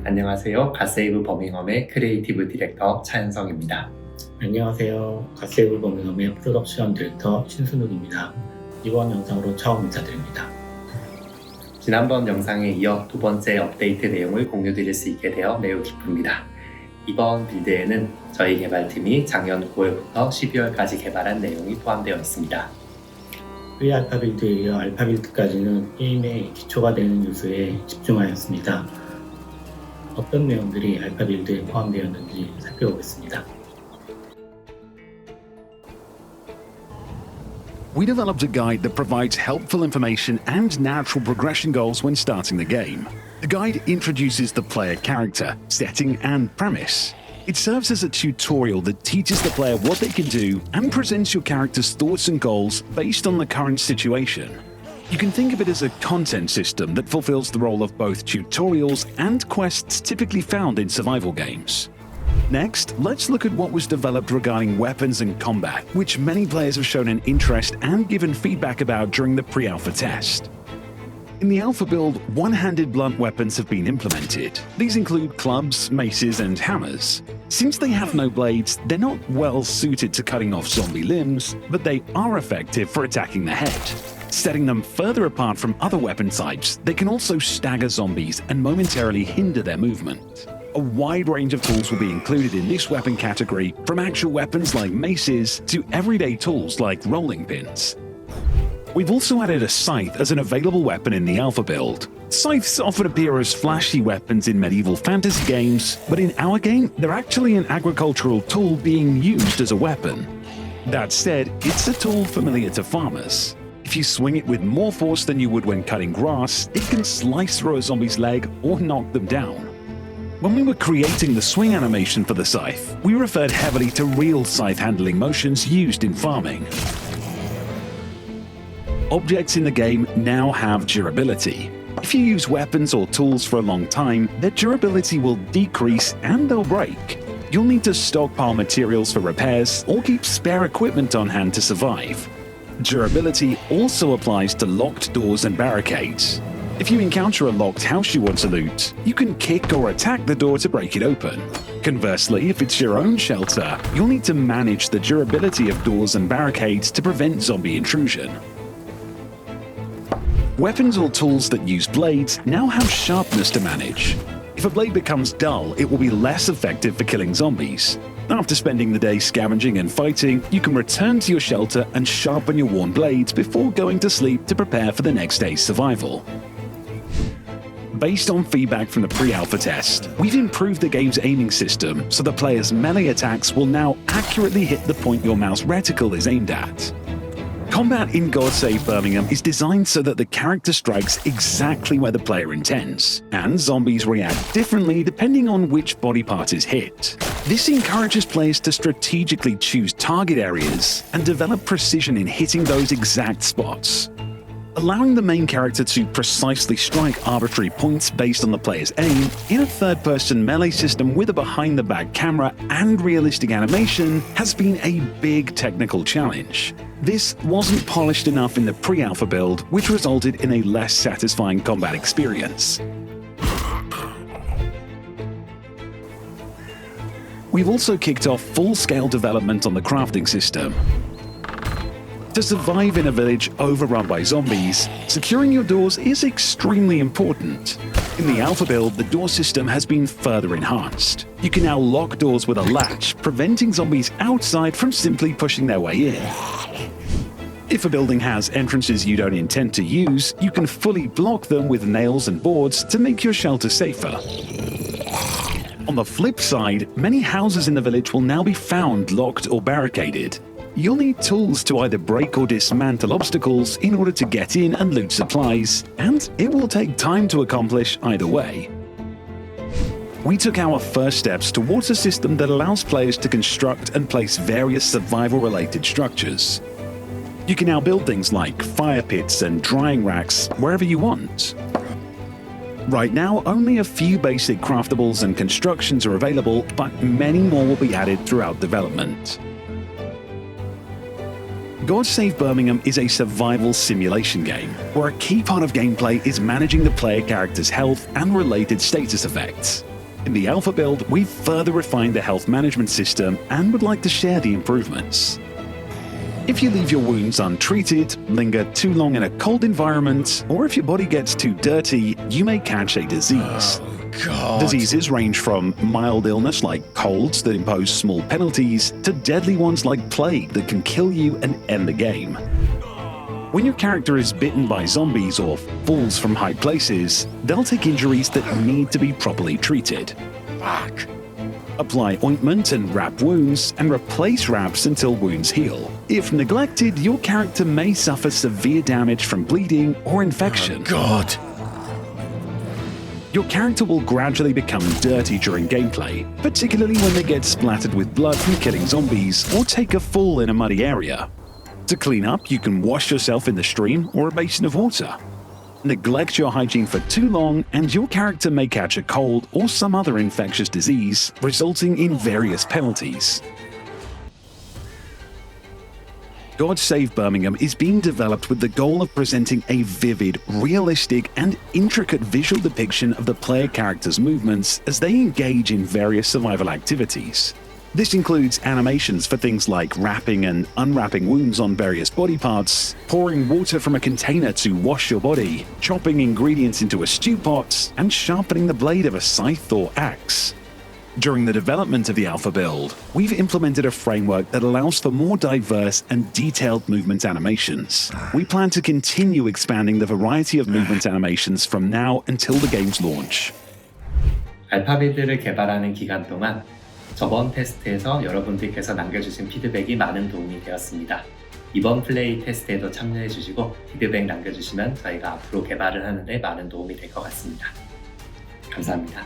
안녕하세요. God Save Birmingham의 크리에이티브 디렉터 차현성입니다. 안녕하세요. God Save Birmingham의 프로덕션 디렉터 신순욱입니다. 이번 영상으로 처음 인사드립니다. 지난번 영상에 이어 두 번째 업데이트 내용을 공유드릴 수 있게 되어 매우 기쁩니다. 이번 빌드에는 저희 개발팀이 작년 9월부터 12월까지 개발한 내용이 포함되어 있습니다. 프리알파 빌드에 이어 알파 빌드까지는 게임의 기초가 되는 요소에 집중하였습니다. 어떤 내용들이 알파 빌드에 포함되었는지 살펴보겠습니다. We developed a guide that provides helpful information and natural progression goals when starting the game. The guide introduces the player character, setting, and premise. It serves as a tutorial that teaches the player what they can do and presents your character's thoughts and goals based on the current situation. You can think of it as a content system that fulfills the role of both tutorials and quests typically found in survival games. Next, let's look at what was developed regarding weapons and combat, which many players have shown an interest and given feedback about during the pre-alpha test. In the alpha build, one-handed blunt weapons have been implemented. These include clubs, maces, and hammers. Since they have no blades, they're not well suited to cutting off zombie limbs, but they are effective for attacking the head. Setting them further apart from other weapon types, they can also stagger zombies and momentarily hinder their movement. A wide range of tools will be included in this weapon category, from actual weapons like maces to everyday tools like rolling pins. We've also added a scythe as an available weapon in the alpha build. Scythes often appear as flashy weapons in medieval fantasy games, but in our game, they're actually an agricultural tool being used as a weapon. That said, it's a tool familiar to farmers. If you swing it with more force than you would when cutting grass, it can slice through a zombie's leg or knock them down. When we were creating the swing animation for the scythe, we referred heavily to real scythe handling motions used in farming. Objects in the game now have durability. If you use weapons or tools for a long time, their durability will decrease and they'll break. You'll need to stockpile materials for repairs or keep spare equipment on hand to survive. Durability also applies to locked doors and barricades. If you encounter a locked house you want to loot, you can kick or attack the door to break it open. Conversely, if it's your own shelter, you'll need to manage the durability of doors and barricades to prevent zombie intrusion. Weapons or tools that use blades now have sharpness to manage. If a blade becomes dull, it will be less effective for killing zombies. After spending the day scavenging and fighting, you can return to your shelter and sharpen your worn blades before going to sleep to prepare for the next day's survival. Based on feedback from the pre-alpha test, we've improved the game's aiming system so the player's melee attacks will now accurately hit the point your mouse reticle is aimed at. Combat in God Save Birmingham is designed so that the character strikes exactly where the player intends, and zombies react differently depending on which body part is hit. This encourages players to strategically choose target areas and develop precision in hitting those exact spots. Allowing the main character to precisely strike arbitrary points based on the player's aim in a third-person melee system with a behind-the-back camera and realistic animation has been a big technical challenge. This wasn't polished enough in the pre-alpha build, which resulted in a less satisfying combat experience. We've also kicked off full-scale development on the crafting system. To survive in a village overrun by zombies, securing your doors is extremely important. In the alpha build, the door system has been further enhanced. You can now lock doors with a latch, preventing zombies outside from simply pushing their way in. If a building has entrances you don't intend to use, you can fully block them with nails and boards to make your shelter safer. On the flip side, many houses in the village will now be found locked or barricaded. You'll need tools to either break or dismantle obstacles in order to get in and loot supplies, and it will take time to accomplish either way. We took our first steps towards a system that allows players to construct and place various survival-related structures. You can now build things like fire pits and drying racks wherever you want. Right now, only a few basic craftables and constructions are available, but many more will be added throughout development. God Save Birmingham is a survival simulation game, where a key part of gameplay is managing the player character's health and related status effects. In the alpha build, we've further refined the health management system and would like to share the improvements. If you leave your wounds untreated, linger too long in a cold environment, or if your body gets too dirty, you may catch a disease. God. Diseases range from mild illness like colds that impose small penalties to deadly ones like plague that can kill you and end the game. When your character is bitten by zombies or falls from high places, they'll take injuries that need to be properly treated. Fuck. Apply ointment and wrap wounds, and replace wraps until wounds heal. If neglected, your character may suffer severe damage from bleeding or infection. God. Your character will gradually become dirty during gameplay, particularly when they get splattered with blood from killing zombies or take a fall in a muddy area. To clean up, you can wash yourself in the stream or a basin of water. Neglect your hygiene for too long and your character may catch a cold or some other infectious disease, resulting in various penalties. God Save Birmingham is being developed with the goal of presenting a vivid, realistic, and intricate visual depiction of the player characters' movements as they engage in various survival activities. This includes animations for things like wrapping and unwrapping wounds on various body parts, pouring water from a container to wash your body, chopping ingredients into a stew pot, and sharpening the blade of a scythe or axe. During the development of the alpha build, we've implemented a framework that allows for more diverse and detailed movement animations. We plan to continue expanding the variety of movement animations from now until the game's launch. 알파 빌드를 개발하는 기간 동안 저번 테스트에서 여러분들께서 남겨주신 피드백이 많은 도움이 되었습니다. 이번 플레이 테스트에도 참여해주시고 피드백 남겨주시면 저희가 앞으로 개발을 하는 데 많은 도움이 될 것 같습니다. 감사합니다.